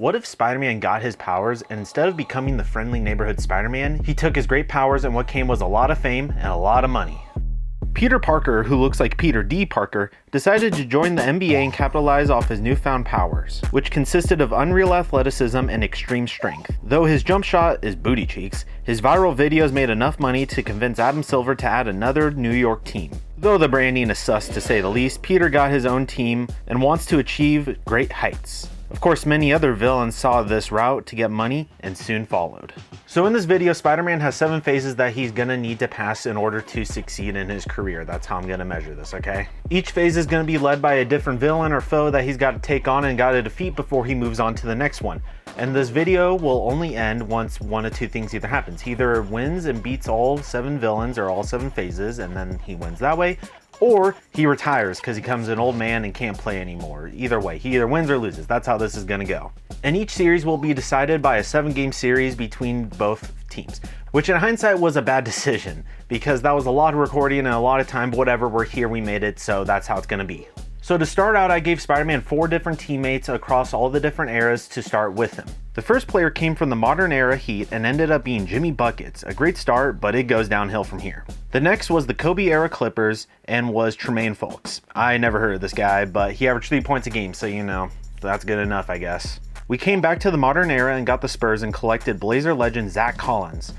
What if Spider-Man got his powers and instead of becoming the friendly neighborhood Spider-Man, he took his great powers and what came was a lot of fame and a lot of money? Peter Parker, who looks like Peter D. Parker, decided to join the NBA and capitalize off his newfound powers, which consisted of unreal athleticism and extreme strength. Though his jump shot is booty cheeks, his viral videos made enough money to convince Adam Silver to add another New York team. Though the branding is sus to say the least, Peter got his own team and wants to achieve great heights. Of course, many other villains saw this route to get money and soon followed. So in this video, Spider-Man has 7 phases that he's gonna need to pass in order to succeed in his career. That's how I'm gonna measure this, okay? Each phase is gonna be led by a different villain or foe that he's got to take on and got to defeat before he moves on to the next one. And this video will only end once one of two things either happens. He either wins and beats all 7 villains or all 7 phases and then he wins that way, or he retires because he becomes an old man and can't play anymore. Either way, he either wins or loses. That's how this is gonna go. And each series will be decided by a 7-game series between both teams, which in hindsight was a bad decision because that was a lot of recording and a lot of time, but whatever, we're here, we made it, so that's how it's gonna be. So to start out, I gave Spider-Man 4 different teammates across all the different eras to start with him. The first player came from the modern era Heat and ended up being Jimmy Buckets. A great start, but it goes downhill from here. The next was the Kobe era Clippers and was Tremaine Fulks. I never heard of this guy, but he averaged 3 points a game, so you know, that's good enough, I guess. We came back to the modern era and got the Spurs and collected Blazer legend Zach Collins.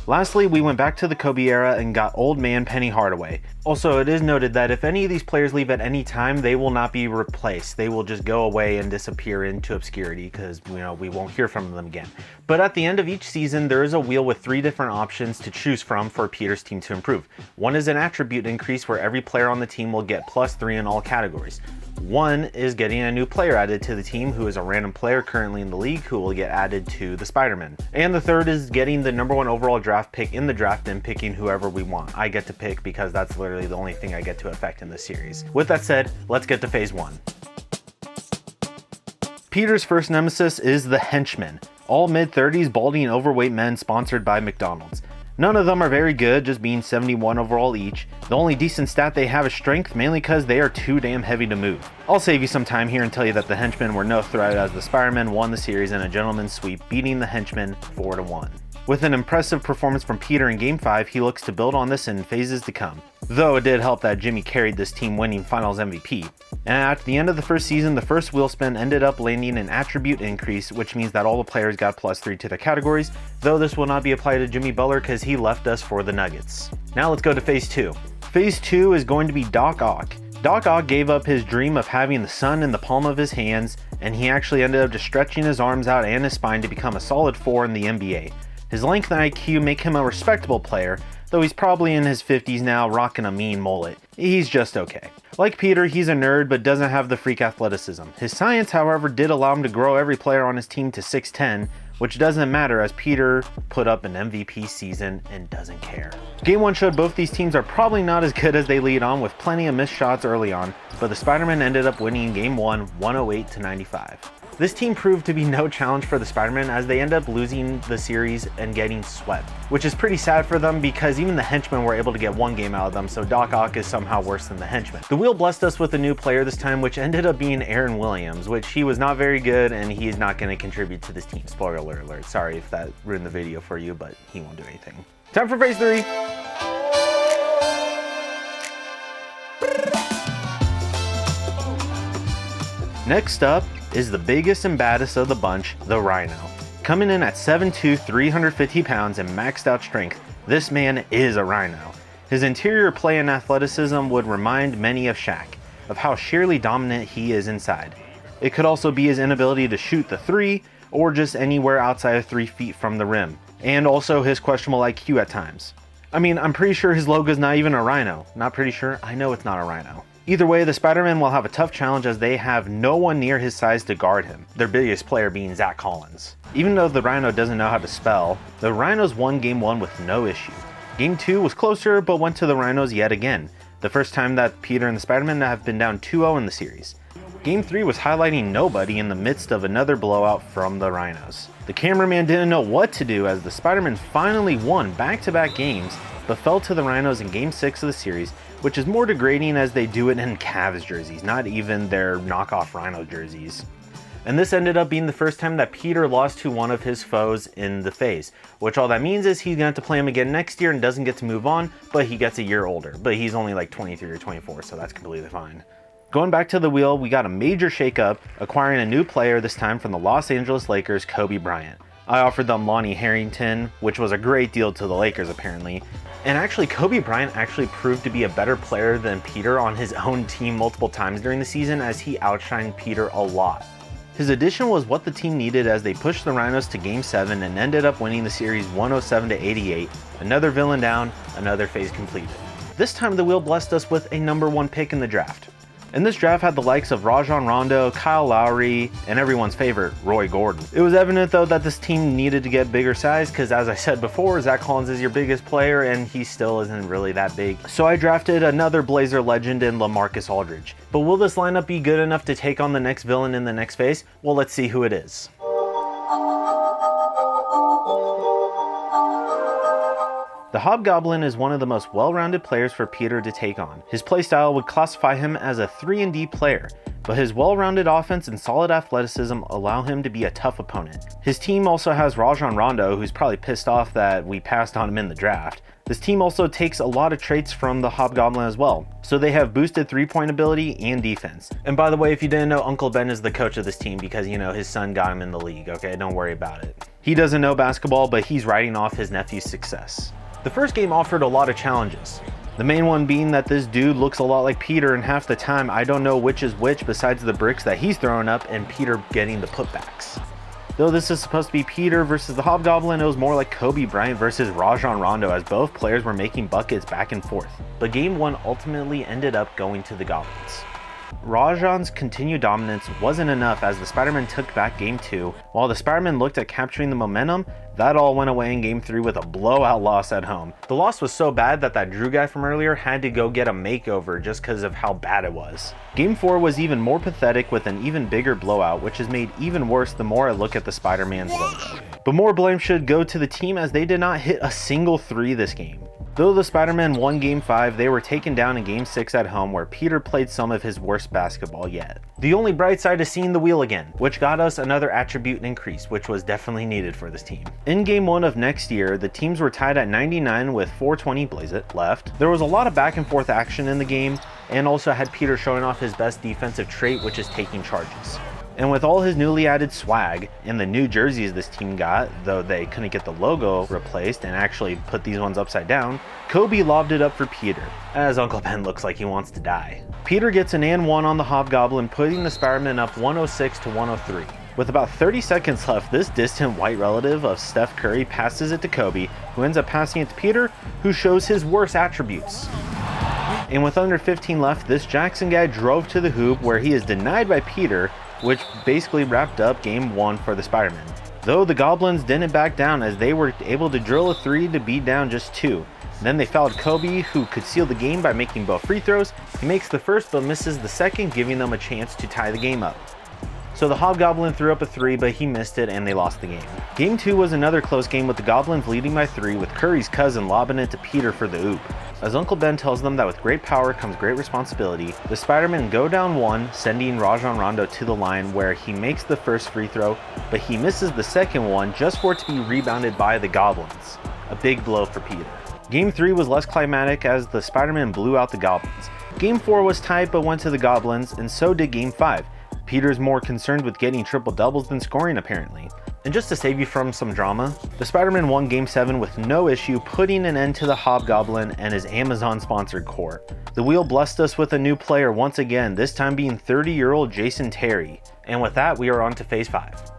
Lastly, we went back to the Kobe era and got old man Penny Hardaway. Also, it is noted that if any of these players leave at any time, they will not be replaced. They will just go away and disappear into obscurity because, you know, we won't hear from them again. But at the end of each season, there is a wheel with 3 different options to choose from for Peter's team to improve. One is an attribute increase where every player on the team will get +3 in all categories. One is getting a new player added to the team who is a random player currently in the league who will get added to the Spider-Man. And the third is getting the #1 overall draft pick in the draft and picking whoever we want. I get to pick because that's literally the only thing I get to affect in this series. With that said, let's get to phase 1. Peter's first nemesis is the Henchman, all mid-30s balding overweight men sponsored by McDonald's. None of them are very good, just being 71 overall each. The only decent stat they have is strength, mainly because they are too damn heavy to move. I'll save you some time here and tell you that the Henchmen were no threat as the Spider-Man won the series in a gentleman's sweep, beating the Henchmen 4-1. With an impressive performance from Peter in Game 5, he looks to build on this in phases to come. Though it did help that Jimmy carried this team winning Finals MVP. And at the end of the first season, the first wheel spin ended up landing an attribute increase, which means that all the players got +3 to their categories, though this will not be applied to Jimmy Butler because he left us for the Nuggets. Now let's go to phase 2. Phase 2 is going to be Doc Ock. Doc Ock gave up his dream of having the sun in the palm of his hands, and he actually ended up just stretching his arms out and his spine to become a solid 4 in the NBA. His length and IQ make him a respectable player, though he's probably in his 50s now rocking a mean mullet. He's just okay. Like Peter, he's a nerd but doesn't have the freak athleticism. His science, however, did allow him to grow every player on his team to 6'10", which doesn't matter as Peter put up an MVP season and doesn't care. Game 1 showed both these teams are probably not as good as they lead on with plenty of missed shots early on, but the Spider-Man ended up winning Game 1 108-95. This team proved to be no challenge for the Spider-Man as they ended up losing the series and getting swept, which is pretty sad for them because even the Henchmen were able to get 1 game out of them, so Doc Ock is somehow worse than the Henchmen. The wheel blessed us with a new player this time, which ended up being Aaron Williams, which he was not very good and he is not going to contribute to this team. Spoiler alert, sorry if that ruined the video for you, but he won't do anything. Time for phase 3. Next up is the biggest and baddest of the bunch, the Rhino. Coming in at 7'2", 350 pounds and maxed out strength, this man is a Rhino. His interior play and athleticism would remind many of Shaq, of how sheerly dominant he is inside. It could also be his inability to shoot the 3, or just anywhere outside of 3 feet from the rim, and also his questionable IQ at times. I mean, I'm pretty sure his logo's not even a rhino. Not pretty sure, I know it's not a rhino. Either way, the Spider-Man will have a tough challenge as they have no one near his size to guard him, their biggest player being Zach Collins. Even though the Rhino doesn't know how to spell, the Rhinos won Game 1 with no issue. Game 2 was closer, but went to the Rhinos yet again, the first time that Peter and the Spider-Man have been down 2-0 in the series. Game 3 was highlighting nobody in the midst of another blowout from the Rhinos. The cameraman didn't know what to do as the Spider-Man finally won back-to-back games, but fell to the Rhinos in Game 6 of the series, which is more degrading as they do it in Cavs jerseys, not even their knockoff Rhino jerseys. And this ended up being the first time that Peter lost to one of his foes in the phase, which all that means is he's gonna have to play him again next year and doesn't get to move on, but he gets a year older. But he's only like 23 or 24, so that's completely fine. Going back to the wheel, we got a major shakeup, acquiring a new player, this time from the Los Angeles Lakers, Kobe Bryant. I offered them Lonnie Harrington, which was a great deal to the Lakers apparently. And actually, Kobe Bryant actually proved to be a better player than Peter on his own team multiple times during the season, as he outshined Peter a lot. His addition was what the team needed as they pushed the Rhinos to Game 7 and ended up winning the series 107-88. Another villain down, another phase completed. This time the wheel blessed us with a #1 pick in the draft. And this draft had the likes of Rajon Rondo, Kyle Lowry, and everyone's favorite, Roy Gordon. It was evident though that this team needed to get bigger size because, as I said before, Zach Collins is your biggest player and he still isn't really that big. So I drafted another Blazer legend in LaMarcus Aldridge. But will this lineup be good enough to take on the next villain in the next phase? Well, let's see who it is. The Hobgoblin is one of the most well-rounded players for Peter to take on. His playstyle would classify him as a 3-and-D player, but his well-rounded offense and solid athleticism allow him to be a tough opponent. His team also has Rajon Rondo, who's probably pissed off that we passed on him in the draft. This team also takes a lot of traits from the Hobgoblin as well, so they have boosted 3-point ability and defense. And by the way, if you didn't know, Uncle Ben is the coach of this team because, you know, his son got him in the league, okay? Don't worry about it. He doesn't know basketball, but he's riding off his nephew's success. The first game offered a lot of challenges. The main one being that this dude looks a lot like Peter, and half the time I don't know which is which besides the bricks that he's throwing up and Peter getting the putbacks. Though this is supposed to be Peter versus the Hobgoblin, it was more like Kobe Bryant versus Rajon Rondo, as both players were making buckets back and forth. But game 1 ultimately ended up going to the Goblins. Rajon's continued dominance wasn't enough as the Spider-Man took back game 2. While the Spider-Man looked at capturing the momentum, that all went away in game 3 with a blowout loss at home. The loss was so bad that Drew guy from earlier had to go get a makeover just because of how bad it was. Game 4 was even more pathetic with an even bigger blowout, which is made even worse the more I look at the Spider-Man's logo. But more blame should go to the team as they did not hit a single 3 this game. Though the Spider-Man won Game 5, they were taken down in Game 6 at home where Peter played some of his worst basketball yet. The only bright side is seeing the wheel again, which got us another attribute increase, which was definitely needed for this team. In Game 1 of next year, the teams were tied at 99 with 4:20 Blaze It left. There was a lot of back and forth action in the game, and also had Peter showing off his best defensive trait, which is taking charges. And with all his newly added swag and the new jerseys this team got, though they couldn't get the logo replaced and actually put these ones upside down, Kobe lobbed it up for Peter, as Uncle Ben looks like he wants to die. Peter gets an and 1 on the Hobgoblin, putting the Spider-Man up 106-103. With about 30 seconds left, this distant white relative of Steph Curry passes it to Kobe, who ends up passing it to Peter, who shows his worst attributes. And with under 15 left, this Jackson guy drove to the hoop where he is denied by Peter, which basically wrapped up Game 1 for the Spider-Man. Though the Goblins didn't back down as they were able to drill a 3 to beat down just 2. Then they fouled Kobe, who could seal the game by making both free throws. He makes the first but misses the second, giving them a chance to tie the game up. So the Hobgoblin threw up a 3, but he missed it and they lost the game. Game 2 was another close game with the Goblins leading by 3, with Curry's cousin lobbing it to Peter for the oop. As Uncle Ben tells them that with great power comes great responsibility, the Spider-Man go down 1, sending Rajon Rondo to the line where he makes the first free throw, but he misses the second one just for it to be rebounded by the Goblins. A big blow for Peter. Game 3 was less climatic as the Spider-Man blew out the Goblins. Game 4 was tight but went to the Goblins, and so did Game 5. Peter's more concerned with getting triple doubles than scoring apparently. And just to save you from some drama, the Spider-Man won Game 7 with no issue, putting an end to the Hobgoblin and his Amazon-sponsored core. The wheel blessed us with a new player once again, this time being 30-year-old Jason Terry. And with that, we are on to Phase 5.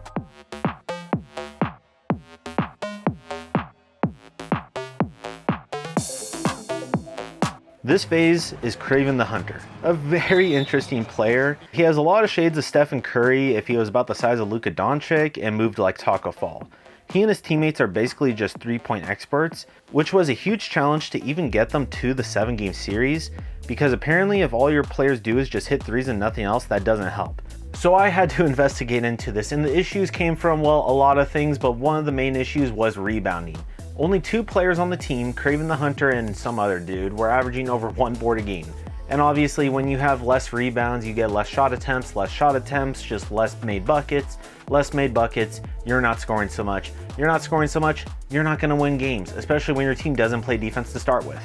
This phase is Kraven the Hunter, a very interesting player. He has a lot of shades of Stephen Curry if he was about the size of Luka Doncic and moved like Taco Fall. He and his teammates are basically just 3-point experts, which was a huge challenge to even get them to the 7-game series, because apparently if all your players do is just hit threes and nothing else, that doesn't help. So I had to investigate into this, and the issues came from, well, a lot of things, but one of the main issues was rebounding. Only 2 players on the team, Kraven the Hunter and some other dude, were averaging over 1 board a game. And obviously when you have less rebounds, you get less shot attempts, just less made buckets, you're not scoring so much. You're not gonna win games, especially when your team doesn't play defense to start with.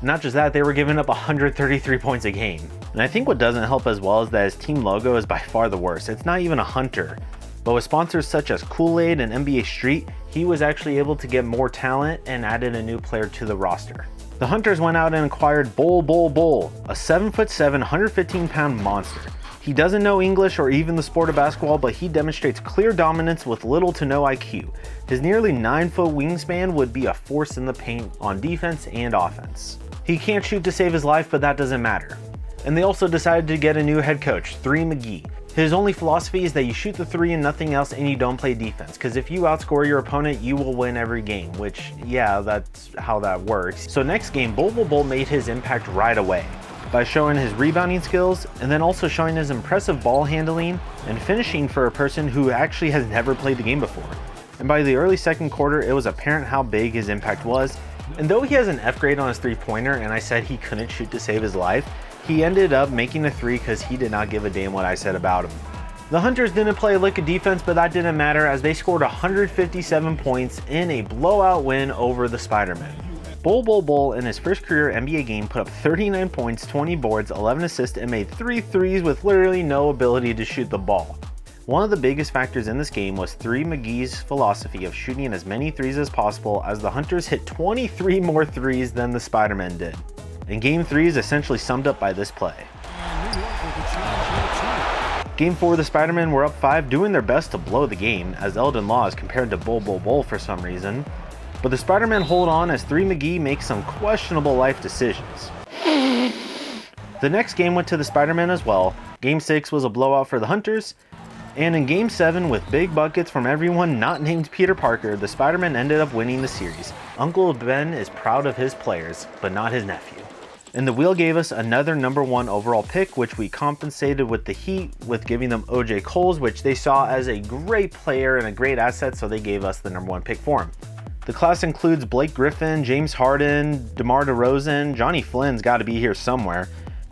Not just that, they were giving up 133 points a game. And I think what doesn't help as well is that his team logo is by far the worst. It's not even a hunter. But with sponsors such as Kool-Aid and NBA Street, he was actually able to get more talent and added a new player to the roster. The Hunters went out and acquired Bol, a 7'7", 115-pound monster. He doesn't know English or even the sport of basketball, but he demonstrates clear dominance with little to no IQ. His nearly 9-foot wingspan would be a force in the paint on defense and offense. He can't shoot to save his life, but that doesn't matter. And they also decided to get a new head coach, 3 McGee. His only philosophy is that you shoot the 3 and nothing else, and you don't play defense, because if you outscore your opponent, you will win every game, which, yeah, that's how that works. So next game, Bol made his impact right away by showing his rebounding skills, and then also showing his impressive ball handling and finishing for a person who actually has never played the game before. And by the early second quarter, it was apparent how big his impact was. And though he has an F grade on his 3-pointer and I said he couldn't shoot to save his life, he ended up making a 3 because he did not give a damn what I said about him. The Hunters didn't play a lick of defense, but that didn't matter as they scored 157 points in a blowout win over the Spider-Men. Bol in his first career NBA game put up 39 points, 20 boards, 11 assists, and made 3 threes with literally no ability to shoot the ball. One of the biggest factors in this game was 3 McGee's philosophy of shooting as many threes as possible, as the Hunters hit 23 more threes than the Spider-Men did. And Game 3 is essentially summed up by this play. Game 4, the Spider-Men were up 5, doing their best to blow the game, as Eldon Law is compared to Bol for some reason. But the Spider-Men hold on as 3 McGee makes some questionable life decisions. The next game went to the Spider-Men as well. Game 6 was a blowout for the Hunters. And in Game 7, with big buckets from everyone not named Peter Parker, the Spider-Man ended up winning the series. Uncle Ben is proud of his players, but not his nephew. And the wheel gave us another #1 overall pick, which we compensated with the Heat with giving them O.J. Coles, which they saw as a great player and a great asset, so they gave us the #1 pick for him. The class includes Blake Griffin, James Harden, DeMar DeRozan, Johnny Flynn's got to be here somewhere.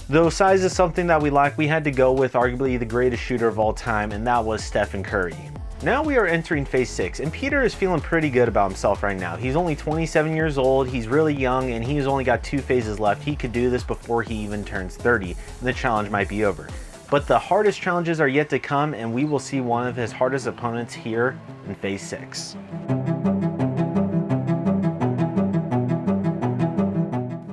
Though size is something that we lack, we had to go with arguably the greatest shooter of all time, and that was Stephen Curry. Now we are entering phase 6, and Peter is feeling pretty good about himself right now. He's only 27 years old, he's really young, and he's only got 2 phases left. He could do this before he even turns 30, and the challenge might be over. But the hardest challenges are yet to come, and we will see one of his hardest opponents here in phase 6.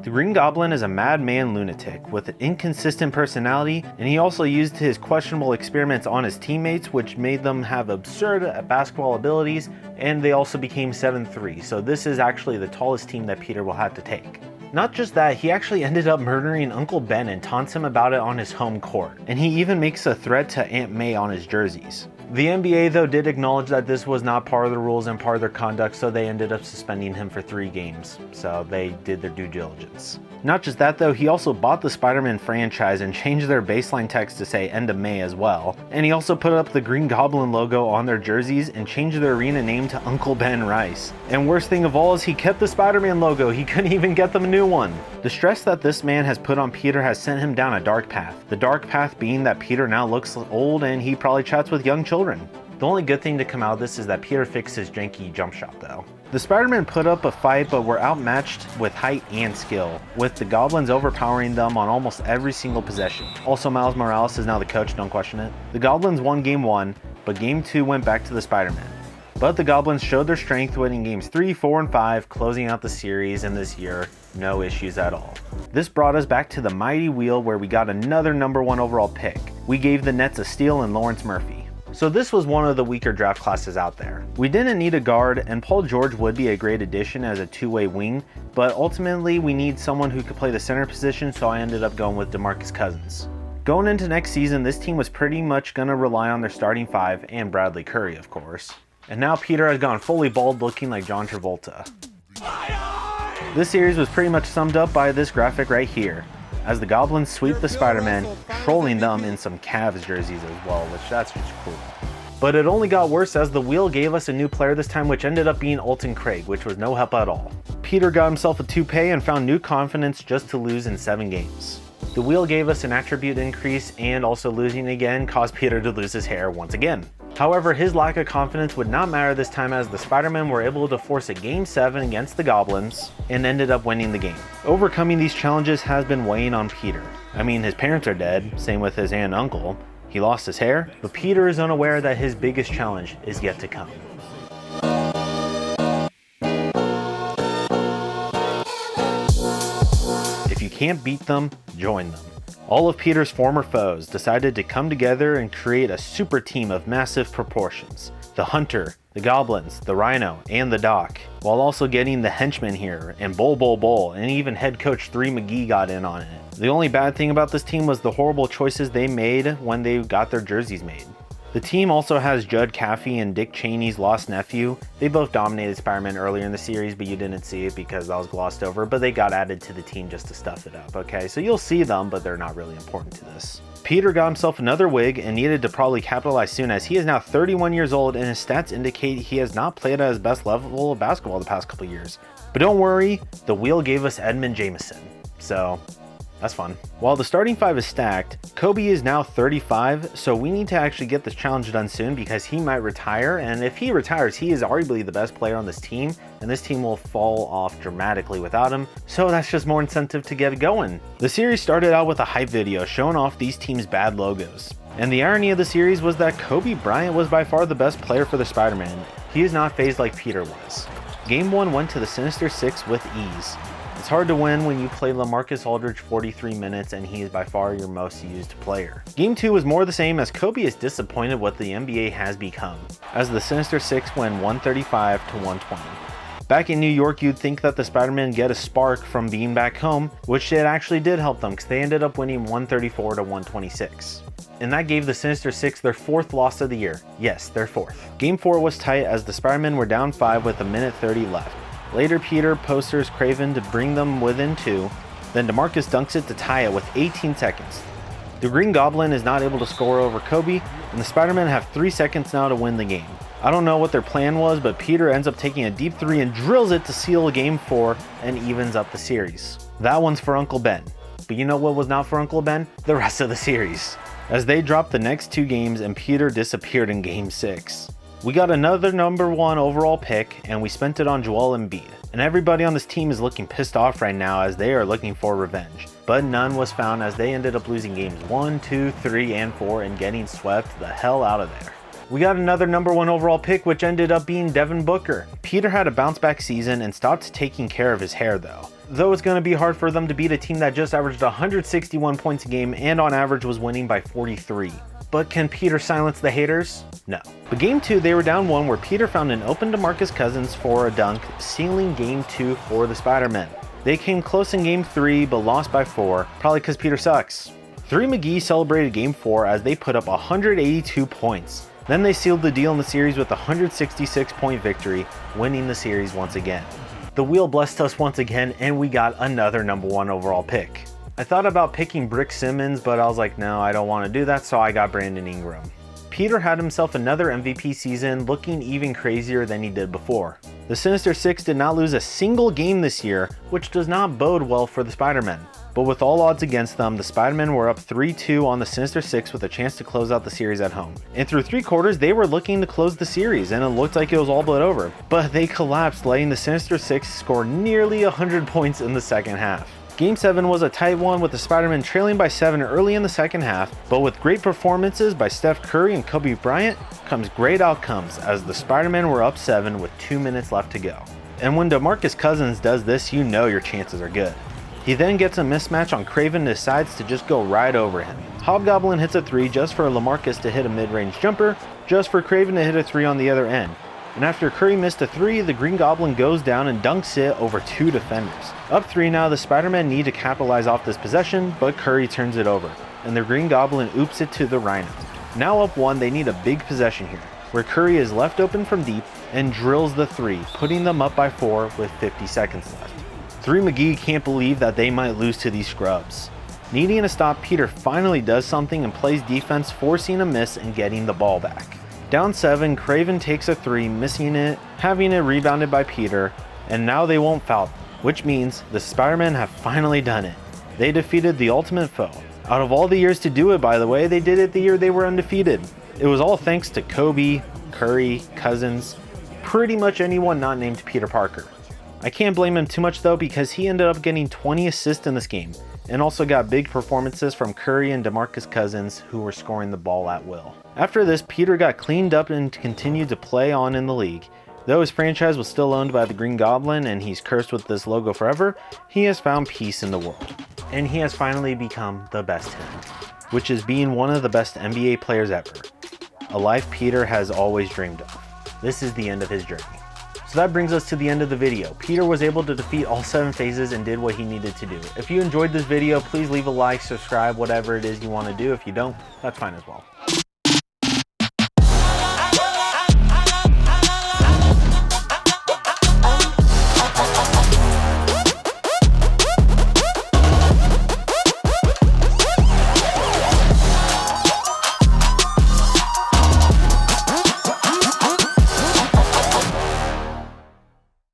The Green Goblin is a madman lunatic with an inconsistent personality, and he also used his questionable experiments on his teammates, which made them have absurd basketball abilities, and they also became 7'3", so this is actually the tallest team that Peter will have to take. Not just that, he actually ended up murdering Uncle Ben and taunts him about it on his home court, and he even makes a threat to Aunt May on his jerseys. The NBA though did acknowledge that this was not part of the rules and part of their conduct, so they ended up suspending him for 3 games, so they did their due diligence. Not just that though, he also bought the Spider-Man franchise and changed their baseline text to say end of May as well, and he also put up the Green Goblin logo on their jerseys and changed their arena name to Uncle Ben Rice. And worst thing of all is he kept the Spider-Man logo, he couldn't even get them a new one. The stress that this man has put on Peter has sent him down a dark path. The dark path being that Peter now looks old and he probably chats with young children. The only good thing to come out of this is that Peter fixed his janky jump shot though. The Spider-Men put up a fight but were outmatched with height and skill, with the Goblins overpowering them on almost every single possession. Also, Miles Morales is now the coach, don't question it. The Goblins won Game 1, but Game 2 went back to the Spider-Men. But the Goblins showed their strength, winning Games 3, 4, and 5, closing out the series, and this year, no issues at all. This brought us back to the mighty wheel where we got another #1 overall pick. We gave the Nets a steal in Lawrence Murphy. So this was one of the weaker draft classes out there. We didn't need a guard, and Paul George would be a great addition as a 2-way wing, but ultimately we need someone who could play the center position, so I ended up going with DeMarcus Cousins. Going into next season, this team was pretty much going to rely on their starting 5 and Bradley Curry, of course. And now Peter has gone fully bald, looking like John Travolta. This series was pretty much summed up by this graphic right here, as the Goblins sweep the Spider-Man, trolling them in some Cavs jerseys as well, which that's just cool. But it only got worse as the wheel gave us a new player this time, which ended up being Alton Craig, which was no help at all. Peter got himself a toupee and found new confidence just to lose in 7 games. The wheel gave us an attribute increase, and also losing again caused Peter to lose his hair once again. However, his lack of confidence would not matter this time, as the Spider-Men were able to force a Game 7 against the Goblins and ended up winning the game. Overcoming these challenges has been weighing on Peter. I mean, his parents are dead, same with his aunt and uncle. He lost his hair, but Peter is unaware that his biggest challenge is yet to come. If you can't beat them, join them. All of Peter's former foes decided to come together and create a super team of massive proportions. The Hunter, the Goblins, the Rhino, and the Doc, while also getting the Henchmen here, and Bull, and even head coach 3 McGee got in on it. The only bad thing about this team was the horrible choices they made when they got their jerseys made. The team also has Judd Caffey and Dick Cheney's lost nephew. They both dominated Spider-Man earlier in the series, but you didn't see it because that was glossed over, but they got added to the team just to stuff it up, okay? So you'll see them, but they're not really important to this. Peter got himself another wig and needed to probably capitalize soon, as he is now 31 years old and his stats indicate he has not played at his best level of basketball the past couple years. But don't worry, the wheel gave us Edmund Jameson, so that's fun. While the starting 5 is stacked, Kobe is now 35, so we need to actually get this challenge done soon because he might retire, and if he retires, he is arguably the best player on this team, and this team will fall off dramatically without him, so that's just more incentive to get it going. The series started out with a hype video showing off these teams' bad logos. And the irony of the series was that Kobe Bryant was by far the best player for the Spider-Man. He is not phased like Peter was. Game 1 went to the Sinister Six with ease. It's hard to win when you play LaMarcus Aldridge 43 minutes and he is by far your most used player. Game 2 was more the same, as Kobe is disappointed what the NBA has become, as the Sinister Six win 135 to 120. Back in New York, you'd think that the Spider-Man get a spark from being back home, which it actually did help them because they ended up winning 134 to 126. And that gave the Sinister Six their 4th loss of the year. Yes, their 4th. Game 4 was tight as the Spider-Men were down 5 with a minute 30 left. Later, Peter posters Craven to bring them within 2, then DeMarcus dunks it to tie it with 18 seconds. The Green Goblin is not able to score over Kobe, and the Spider-Men have 3 seconds now to win the game. I don't know what their plan was, but Peter ends up taking a deep 3 and drills it to seal Game 4 and evens up the series. That one's for Uncle Ben. But you know what was not for Uncle Ben? The rest of the series, as they dropped the next 2 games and Peter disappeared in Game 6. We got another number 1 overall pick, and we spent it on Joel Embiid. And everybody on this team is looking pissed off right now as they are looking for revenge. But none was found, as they ended up losing games 1, 2, 3, and 4 and getting swept the hell out of there. We got another number 1 overall pick, which ended up being Devin Booker. Peter had a bounce back season and stopped taking care of his hair though. Though it's going to be hard for them to beat a team that just averaged 161 points a game and on average was winning by 43. But can Peter silence the haters? No. But Game 2, they were down 1, where Peter found an open DeMarcus Cousins for a dunk, sealing Game 2 for the Spider-Men. They came close in Game 3, but lost by 4, probably because Peter sucks. 3 McGee celebrated Game 4 as they put up 182 points. Then they sealed the deal in the series with a 166-point victory, winning the series once again. The wheel blessed us once again, and we got another number 1 overall pick. I thought about picking Brick Simmons, but I was like, no, I don't want to do that, so I got Brandon Ingram. Peter had himself another MVP season, looking even crazier than he did before. The Sinister Six did not lose a single game this year, which does not bode well for the Spider-Men. But with all odds against them, the Spider-Men were up 3-2 on the Sinister Six with a chance to close out the series at home. And through 3 quarters, they were looking to close the series, and it looked like it was all but over. But they collapsed, letting the Sinister Six score nearly 100 points in the second half. Game 7 was a tight one, with the Spider-Men trailing by 7 early in the second half, but with great performances by Steph Curry and Kobe Bryant comes great outcomes, as the Spider-Men were up 7 with 2 minutes left to go. And when DeMarcus Cousins does this, you know your chances are good. He then gets a mismatch on Craven and decides to just go right over him. Hobgoblin hits a 3 just for LaMarcus to hit a mid-range jumper, just for Craven to hit a 3 on the other end. And after Curry missed a 3, the Green Goblin goes down and dunks it over 2 defenders. Up 3 now, the Spider-Men need to capitalize off this possession, but Curry turns it over, and the Green Goblin oops it to the Rhino. Now up 1, they need a big possession here, where Curry is left open from deep and drills the 3, putting them up by 4 with 50 seconds left. 3 McGee can't believe that they might lose to these scrubs. Needing to stop, Peter finally does something and plays defense, forcing a miss and getting the ball back. Down 7, Craven takes a 3, missing it, having it rebounded by Peter, and now they won't foul, which means the Spider-Men have finally done it. They defeated the ultimate foe. Out of all the years to do it, by the way, they did it the year they were undefeated. It was all thanks to Kobe, Curry, Cousins, pretty much anyone not named Peter Parker. I can't blame him too much though, because he ended up getting 20 assists in this game, and also got big performances from Curry and DeMarcus Cousins, who were scoring the ball at will. After this, Peter got cleaned up and continued to play on in the league. Though his franchise was still owned by the Green Goblin and he's cursed with this logo forever, he has found peace in the world. And he has finally become the best him, which is being one of the best NBA players ever. A life Peter has always dreamed of. This is the end of his journey. So that brings us to the end of the video. Peter was able to defeat all 7 phases and did what he needed to do. If you enjoyed this video, please leave a like, subscribe, whatever it is you want to do. If you don't, that's fine as well.